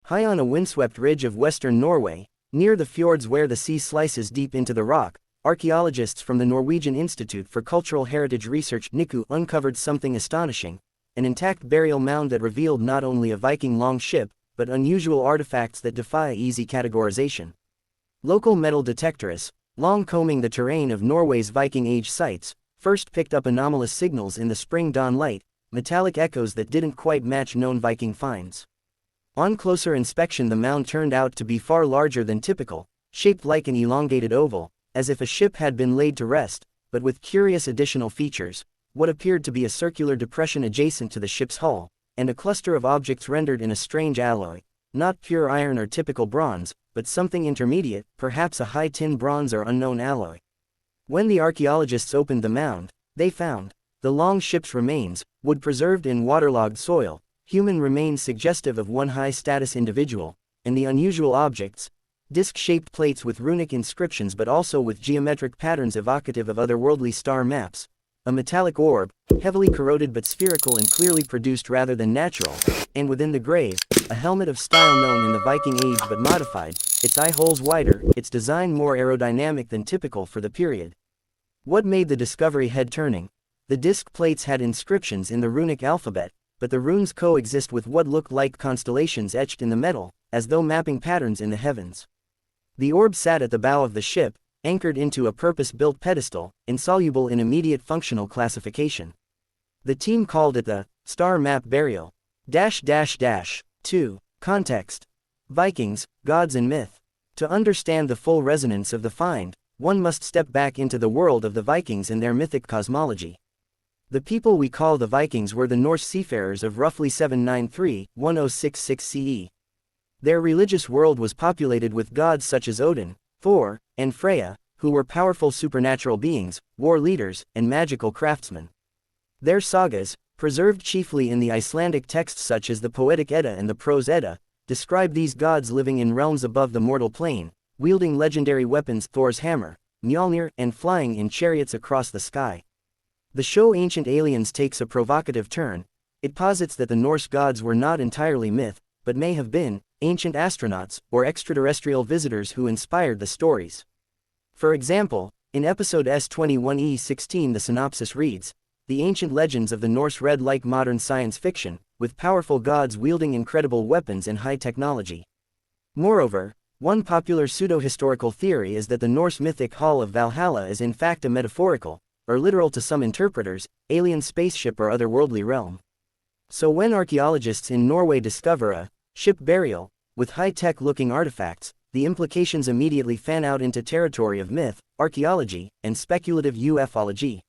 High on a windswept ridge of western Norway, near the fjords where the sea slices deep into the rock, archaeologists from the Norwegian Institute for Cultural Heritage Research (NICU) uncovered something astonishing, an intact burial mound that revealed not only a Viking long ship, but unusual artifacts that defy easy categorization. Local metal detectorists, long combing the terrain of Norway's Viking Age sites, first picked up anomalous signals in the spring dawn light, metallic echoes that didn't quite match known Viking finds. On closer inspection, the mound turned out to be far larger than typical, shaped like an elongated oval, as if a ship had been laid to rest, but with curious additional features, what appeared to be a circular depression adjacent to the ship's hull, and a cluster of objects rendered in a strange alloy, not pure iron or typical bronze, but something intermediate, perhaps a high tin bronze or unknown alloy. When the archaeologists opened the mound, they found the long ship's remains, wood preserved in waterlogged soil, human remains suggestive of one high-status individual, and the unusual objects, disc-shaped plates with runic inscriptions but also with geometric patterns evocative of otherworldly star maps, a metallic orb, heavily corroded but spherical and clearly produced rather than natural, and within the grave, a helmet of style known in the Viking Age but modified, its eye holes wider, its design more aerodynamic than typical for the period. What made the discovery head-turning? The disc plates had inscriptions in the runic alphabet, but the runes coexist with what looked like constellations etched in the metal, as though mapping patterns in the heavens. The orb sat at the bow of the ship, anchored into a purpose-built pedestal, insoluble in immediate functional classification. The team called it the Star Map Burial. 2. Context. Vikings, Gods and Myth. To understand the full resonance of the find, one must step back into the world of the Vikings and their mythic cosmology. The people we call the Vikings were the Norse seafarers of roughly 793–1066 CE. Their religious world was populated with gods such as Odin, Thor, and Freya, who were powerful supernatural beings, war leaders, and magical craftsmen. Their sagas, preserved chiefly in the Icelandic texts such as the Poetic Edda and the Prose Edda, describe these gods living in realms above the mortal plane, wielding legendary weapons Thor's hammer, Mjolnir, and flying in chariots across the sky. The show Ancient Aliens takes a provocative turn. It posits that the Norse gods were not entirely myth, but may have been ancient astronauts or extraterrestrial visitors who inspired the stories. For example, in episode S21E16 the synopsis reads, "The ancient legends of the Norse read like modern science fiction, with powerful gods wielding incredible weapons and high technology." Moreover, one popular pseudo-historical theory is that the Norse mythic Hall of Valhalla is in fact a metaphorical, or literal to some interpreters, alien spaceship or otherworldly realm. So when archaeologists in Norway discover a ship burial with high-tech looking artifacts, the implications immediately fan out into territory of myth, archaeology, and speculative ufology.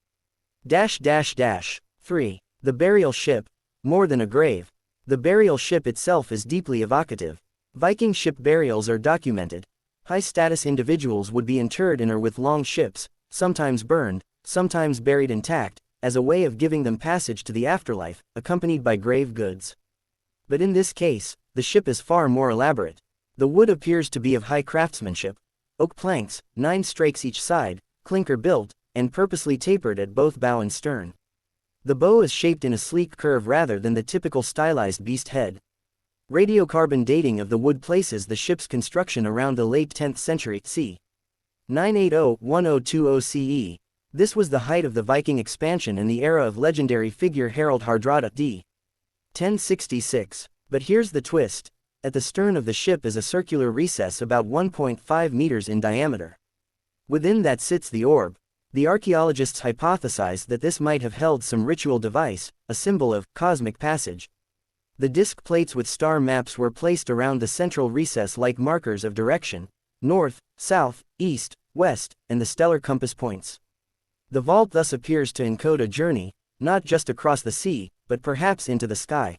3. The burial ship. More than a grave. The burial ship itself is deeply evocative. Viking ship burials are documented. High-status individuals would be interred in or with long ships, sometimes burned, sometimes buried intact, as a way of giving them passage to the afterlife, accompanied by grave goods. But in this case, the ship is far more elaborate. The wood appears to be of high craftsmanship. Oak planks, 9 strakes each side, clinker-built, and purposely tapered at both bow and stern. The bow is shaped in a sleek curve rather than the typical stylized beast head. Radiocarbon dating of the wood places the ship's construction around the late 10th century c. 980–1020 CE. This was the height of the Viking expansion and the era of legendary figure Harald Hardrada d. 1066. But here's the twist. At the stern of the ship is a circular recess about 1.5 meters in diameter. Within that sits the orb. The archaeologists hypothesize that this might have held some ritual device, a symbol of cosmic passage. The disc plates with star maps were placed around the central recess like markers of direction: north, south, east, west, and the stellar compass points. The vault thus appears to encode a journey, not just across the sea, but perhaps into the sky.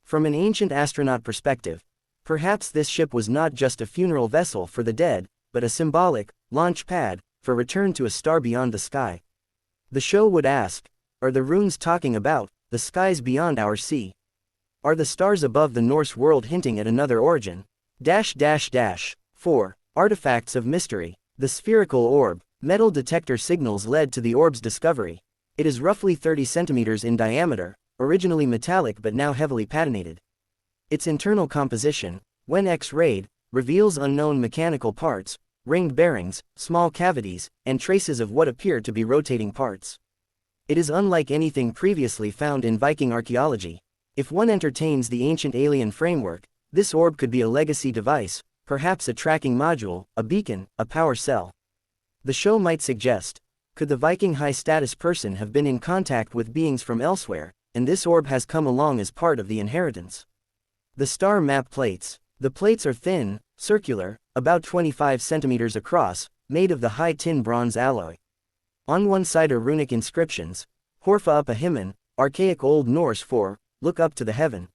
From an ancient astronaut perspective, perhaps this ship was not just a funeral vessel for the dead, but a symbolic launch pad for return to a star beyond the sky. The show would ask, are the runes talking about the skies beyond our sea? Are the stars above the Norse world hinting at another origin? 4. Artifacts of mystery. The spherical orb. Metal detector signals led to the orb's discovery. It is roughly 30 centimeters in diameter, originally metallic but now heavily patinated. Its internal composition, when X-rayed, reveals unknown mechanical parts, ringed bearings, small cavities, and traces of what appear to be rotating parts. It is unlike anything previously found in Viking archaeology. If one entertains the ancient alien framework, this orb could be a legacy device, perhaps a tracking module, a beacon, a power cell. The show might suggest, could the Viking high-status person have been in contact with beings from elsewhere, and this orb has come along as part of the inheritance? The star map plates. The plates are thin, circular, about 25 centimeters across, made of the high tin bronze alloy. On one side are runic inscriptions, Horfa up a himmen, archaic Old Norse for, look up to the heaven.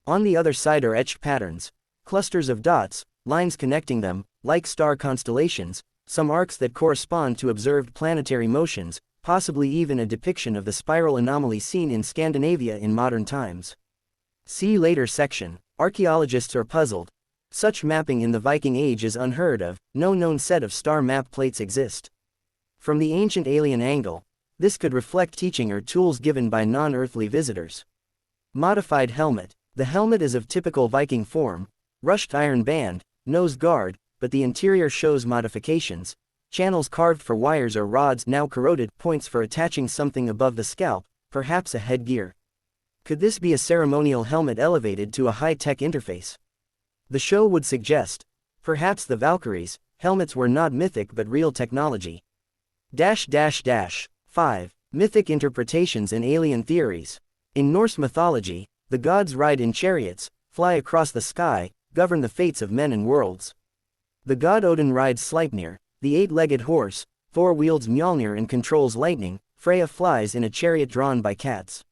On the other side are etched patterns, clusters of dots, lines connecting them, like star constellations, some arcs that correspond to observed planetary motions, possibly even a depiction of the spiral anomaly seen in Scandinavia in modern times. See later section. Archaeologists are puzzled. Such mapping in the Viking Age is unheard of, no known set of star map plates exist. From the ancient alien angle, this could reflect teaching or tools given by non-earthly visitors. Modified helmet. The helmet is of typical Viking form, rushed iron band, nose guard, but the interior shows modifications, channels carved for wires or rods now corroded, points for attaching something above the scalp, perhaps a headgear. Could this be a ceremonial helmet elevated to a high-tech interface? The show would suggest, perhaps the Valkyries' helmets were not mythic but real technology. 5. Mythic interpretations and alien theories. In Norse mythology, the gods ride in chariots, fly across the sky, govern the fates of men and worlds. The god Odin rides Sleipnir, the eight-legged horse, Thor wields Mjolnir and controls lightning, Freya flies in a chariot drawn by cats.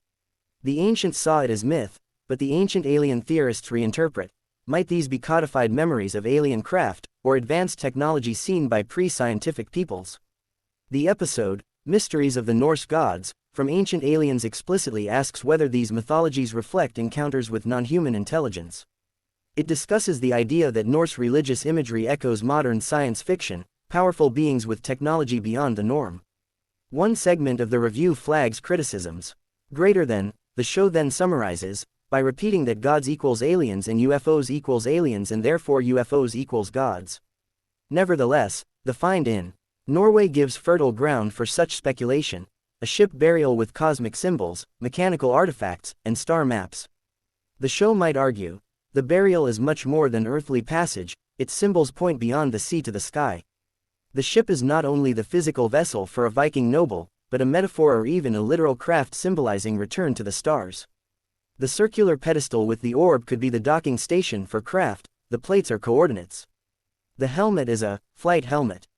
The ancients saw it as myth, but the ancient alien theorists reinterpret. Might these be codified memories of alien craft, or advanced technology seen by pre-scientific peoples? The episode, Mysteries of the Norse Gods, from Ancient Aliens explicitly asks whether these mythologies reflect encounters with non-human intelligence. It discusses the idea that Norse religious imagery echoes modern science fiction, powerful beings with technology beyond the norm. One segment of the review flags criticisms. Greater than, the show then summarizes, by repeating that gods equals aliens and UFOs equals aliens and therefore UFOs equals gods. Nevertheless, the find in Norway gives fertile ground for such speculation, a ship burial with cosmic symbols, mechanical artifacts, and star maps. The show might argue, the burial is much more than earthly passage, its symbols point beyond the sea to the sky. The ship is not only the physical vessel for a Viking noble, but a metaphor or even a literal craft symbolizing return to the stars. The circular pedestal with the orb could be the docking station for craft, the plates are coordinates. The helmet is a flight helmet.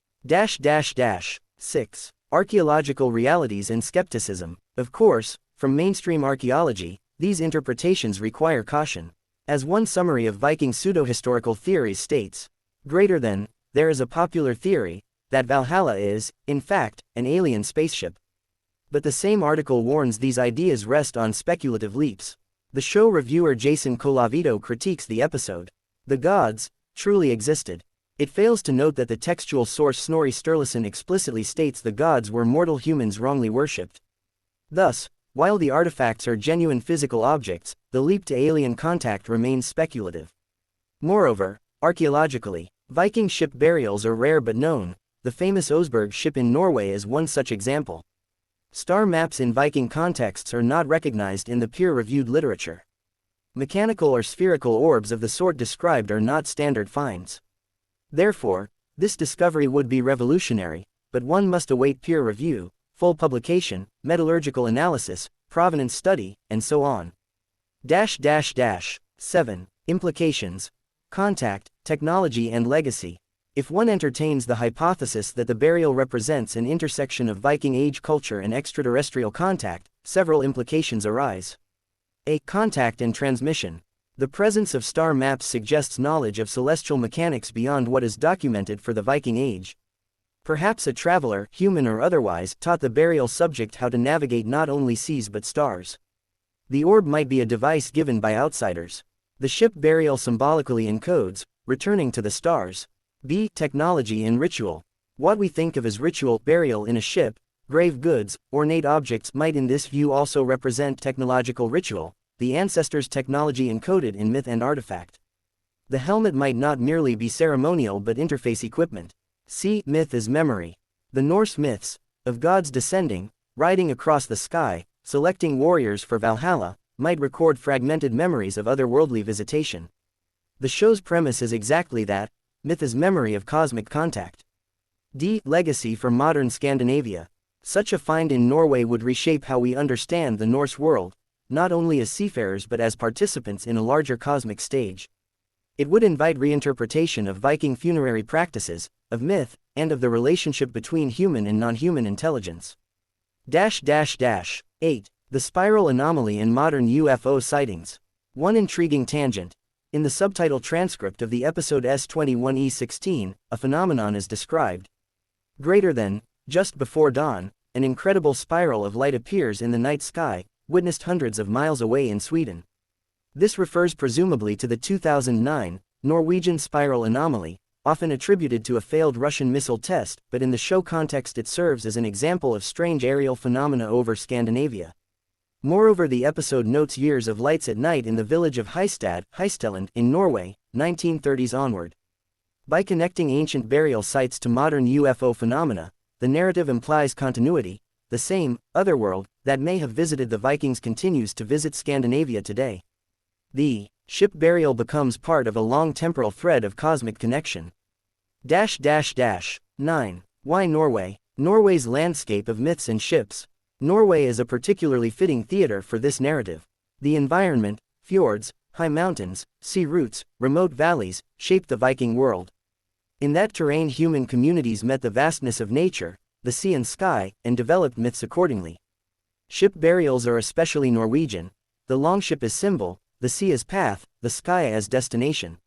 6. Archaeological realities and skepticism. Of course, from mainstream archaeology, these interpretations require caution. As one summary of Viking pseudo-historical theories states, greater than, there is a popular theory, that Valhalla is, in fact, an alien spaceship. But the same article warns these ideas rest on speculative leaps. The show reviewer Jason Colavito critiques the episode. The gods truly existed. It fails to note that the textual source Snorri Sturluson explicitly states the gods were mortal humans wrongly worshipped. Thus, while the artifacts are genuine physical objects, the leap to alien contact remains speculative. Moreover, archaeologically, Viking ship burials are rare but known. The famous Oseberg ship in Norway is one such example. Star maps in Viking contexts are not recognized in the peer-reviewed literature. Mechanical or spherical orbs of the sort described are not standard finds. Therefore, this discovery would be revolutionary, but one must await peer review, full publication, metallurgical analysis, provenance study, and so on. 7. Implications. Contact, technology and legacy. If one entertains the hypothesis that the burial represents an intersection of Viking Age culture and extraterrestrial contact, several implications arise. A. Contact and transmission. The presence of star maps suggests knowledge of celestial mechanics beyond what is documented for the Viking Age. Perhaps a traveler, human or otherwise, taught the burial subject how to navigate not only seas but stars. The orb might be a device given by outsiders. The ship burial symbolically encodes, returning to the stars. B. Technology and ritual. What we think of as ritual burial in a ship, grave goods, ornate objects might in this view also represent technological ritual, the ancestors' technology encoded in myth and artifact. The helmet might not merely be ceremonial but interface equipment. See, myth is memory. The Norse myths, of gods descending, riding across the sky, selecting warriors for Valhalla, might record fragmented memories of otherworldly visitation. The show's premise is exactly that, myth is memory of cosmic contact. Legacy for modern Scandinavia. Such a find in Norway would reshape how we understand the Norse world, not only as seafarers but as participants in a larger cosmic stage. It would invite reinterpretation of Viking funerary practices, of myth, and of the relationship between human and non-human intelligence. 8. The spiral anomaly in modern UFO sightings. One intriguing tangent. In the subtitle transcript of the episode S21E16, a phenomenon is described. Greater than, just before dawn, an incredible spiral of light appears in the night sky, witnessed hundreds of miles away in Sweden. This refers presumably to the 2009 Norwegian spiral anomaly, often attributed to a failed Russian missile test, but in the show context it serves as an example of strange aerial phenomena over Scandinavia. Moreover, the episode notes years of lights at night in the village of Heisteland in Norway, 1930s onward. By connecting ancient burial sites to modern UFO phenomena, the narrative implies continuity. The same otherworld that may have visited the Vikings continues to visit Scandinavia today. The ship burial becomes part of a long temporal thread of cosmic connection. 9. Why Norway? Norway's landscape of myths and ships. Norway is a particularly fitting theater for this narrative. The environment, fjords, high mountains, sea routes, remote valleys, shaped the Viking world. In that terrain human communities met the vastness of nature, the sea and sky, and developed myths accordingly. Ship burials are especially Norwegian. The longship is symbol, the sea as path, the sky as destination.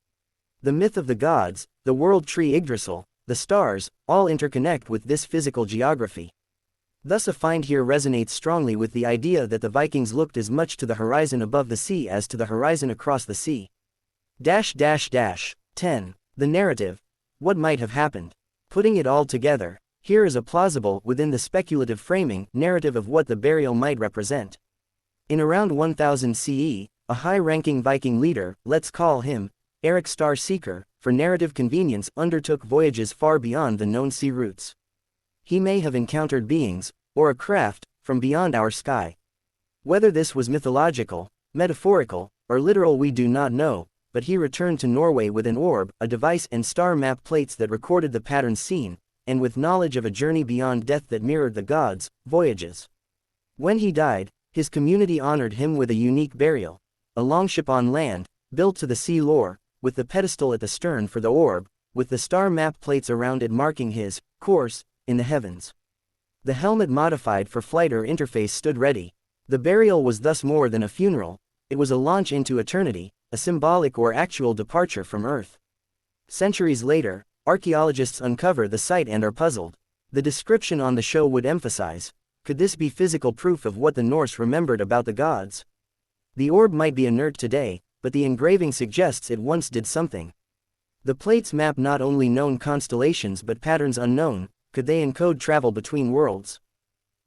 The myth of the gods, the world tree Yggdrasil, the stars, all interconnect with this physical geography. Thus a find here resonates strongly with the idea that the Vikings looked as much to the horizon above the sea as to the horizon across the sea. 10. The narrative. What might have happened? Putting it all together, here is a plausible, within the speculative framing, narrative of what the burial might represent. In around 1000 CE, a high-ranking Viking leader, let's call him Eric Star Seeker, for narrative convenience undertook voyages far beyond the known sea routes. He may have encountered beings, or a craft, from beyond our sky. Whether this was mythological, metaphorical, or literal we do not know, but he returned to Norway with an orb, a device and star map plates that recorded the patterns seen, and with knowledge of a journey beyond death that mirrored the gods' voyages. When he died, his community honored him with a unique burial, a longship on land, built to the sea lore, with the pedestal at the stern for the orb, with the star map plates around it marking his course in the heavens. The helmet modified for flight or interface stood ready. The burial was thus more than a funeral, it was a launch into eternity, a symbolic or actual departure from Earth. Centuries later, archaeologists uncover the site and are puzzled. The description on the show would emphasize, could this be physical proof of what the Norse remembered about the gods? The orb might be inert today, but the engraving suggests it once did something. The plates map not only known constellations but patterns unknown. Could they encode travel between worlds?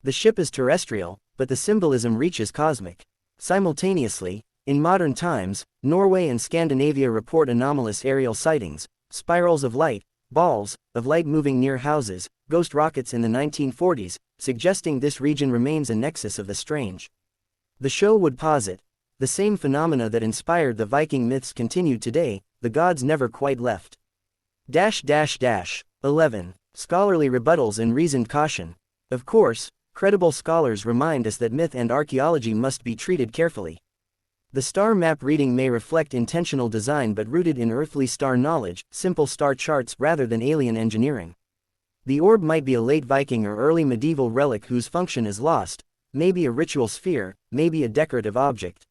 The ship is terrestrial, but the symbolism reaches cosmic. Simultaneously, in modern times, Norway and Scandinavia report anomalous aerial sightings, spirals of light, balls of light moving near houses, ghost rockets in the 1940s, suggesting this region remains a nexus of the strange. The show would posit, the same phenomena that inspired the Viking myths continue today, the gods never quite left. 11. Scholarly rebuttals and reasoned caution. Of course, credible scholars remind us that myth and archaeology must be treated carefully. The star map reading may reflect intentional design but rooted in earthly star knowledge, simple star charts rather than alien engineering. The orb might be a late Viking or early medieval relic whose function is lost, maybe a ritual sphere, maybe a decorative object.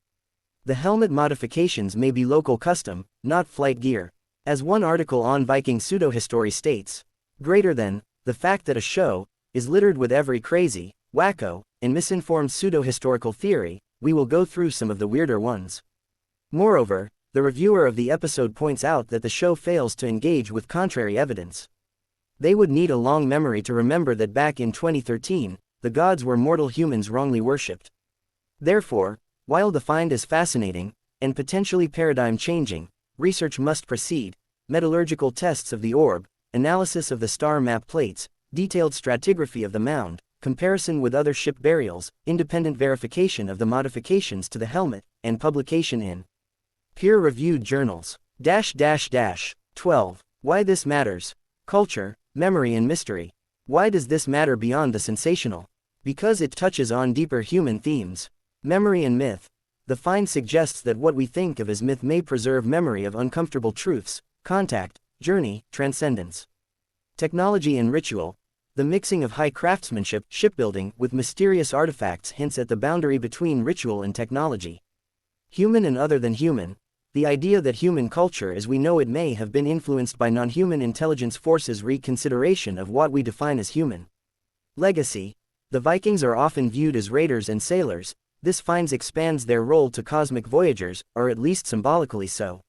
The helmet modifications may be local custom, not flight gear. As one article on Viking pseudohistory states, greater than, the fact that a show is littered with every crazy, wacko, and misinformed pseudo-historical theory, we will go through some of the weirder ones. Moreover, the reviewer of the episode points out that the show fails to engage with contrary evidence. They would need a long memory to remember that back in 2013, the gods were mortal humans wrongly worshipped. Therefore, while the find is fascinating, and potentially paradigm-changing, research must proceed, metallurgical tests of the orb, analysis of the star map plates, detailed stratigraphy of the mound, comparison with other ship burials, independent verification of the modifications to the helmet, and publication in peer-reviewed journals. 12. Why this matters. Culture, memory and mystery. Why does this matter beyond the sensational? Because it touches on deeper human themes. Memory and myth. The find suggests that what we think of as myth may preserve memory of uncomfortable truths, contact, journey, transcendence. Technology and ritual. The mixing of high craftsmanship, shipbuilding, with mysterious artifacts hints at the boundary between ritual and technology. Human and other than human. The idea that human culture as we know it may have been influenced by non-human intelligence forces reconsideration of what we define as human. Legacy. The Vikings are often viewed as raiders and sailors. This finds expands their role to cosmic voyagers, or at least symbolically so.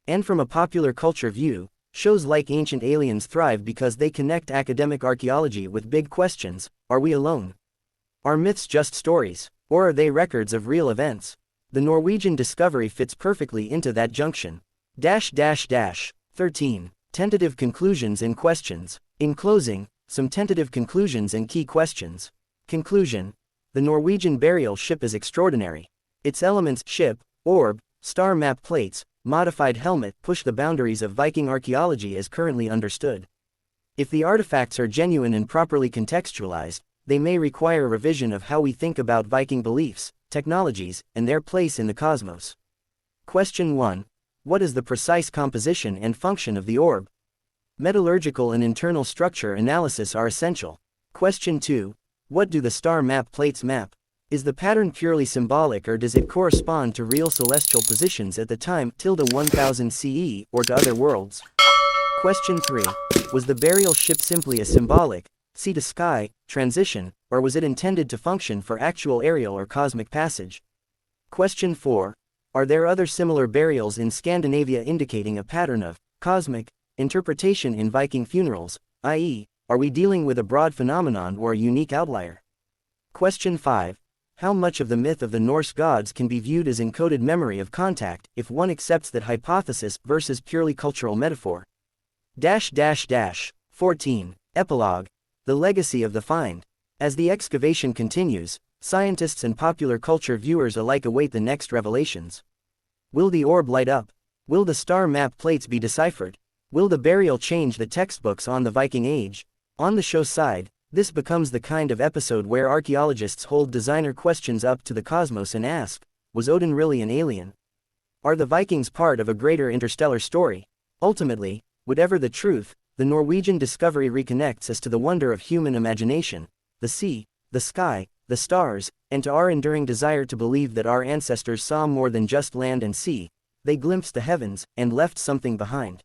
And from a popular culture view, shows like Ancient Aliens thrive because they connect academic archaeology with big questions. Are we alone? Are myths just stories? Or are they records of real events? The Norwegian discovery fits perfectly into that junction. 13. Tentative conclusions and questions. In closing, some tentative conclusions and key questions. Conclusion. The Norwegian burial ship is extraordinary. Its elements, ship, orb, star map plates, modified helmet, push the boundaries of Viking archaeology as currently understood. If the artifacts are genuine and properly contextualized, they may require a revision of how we think about Viking beliefs, technologies, and their place in the cosmos. Question 1. What is the precise composition and function of the orb? Metallurgical and internal structure analysis are essential. Question 2. What do the star map plates map? Is the pattern purely symbolic or does it correspond to real celestial positions at the time 1000 CE or to other worlds? Question 3. Was the burial ship simply a symbolic, sea to sky, transition, or was it intended to function for actual aerial or cosmic passage? Question 4. Are there other similar burials in Scandinavia indicating a pattern of cosmic interpretation in Viking funerals, i.e., are we dealing with a broad phenomenon or a unique outlier? Question 5. How much of the myth of the Norse gods can be viewed as encoded memory of contact if one accepts that hypothesis versus purely cultural metaphor? 14. Epilogue. The legacy of the find. As the excavation continues, scientists and popular culture viewers alike await the next revelations. Will the orb light up? Will the star map plates be deciphered? Will the burial change the textbooks on the Viking Age? On the show side, this becomes the kind of episode where archaeologists hold designer questions up to the cosmos and ask, was Odin really an alien? Are the Vikings part of a greater interstellar story? Ultimately, whatever the truth, the Norwegian discovery reconnects us to the wonder of human imagination, the sea, the sky, the stars, and to our enduring desire to believe that our ancestors saw more than just land and sea. They glimpsed the heavens and left something behind.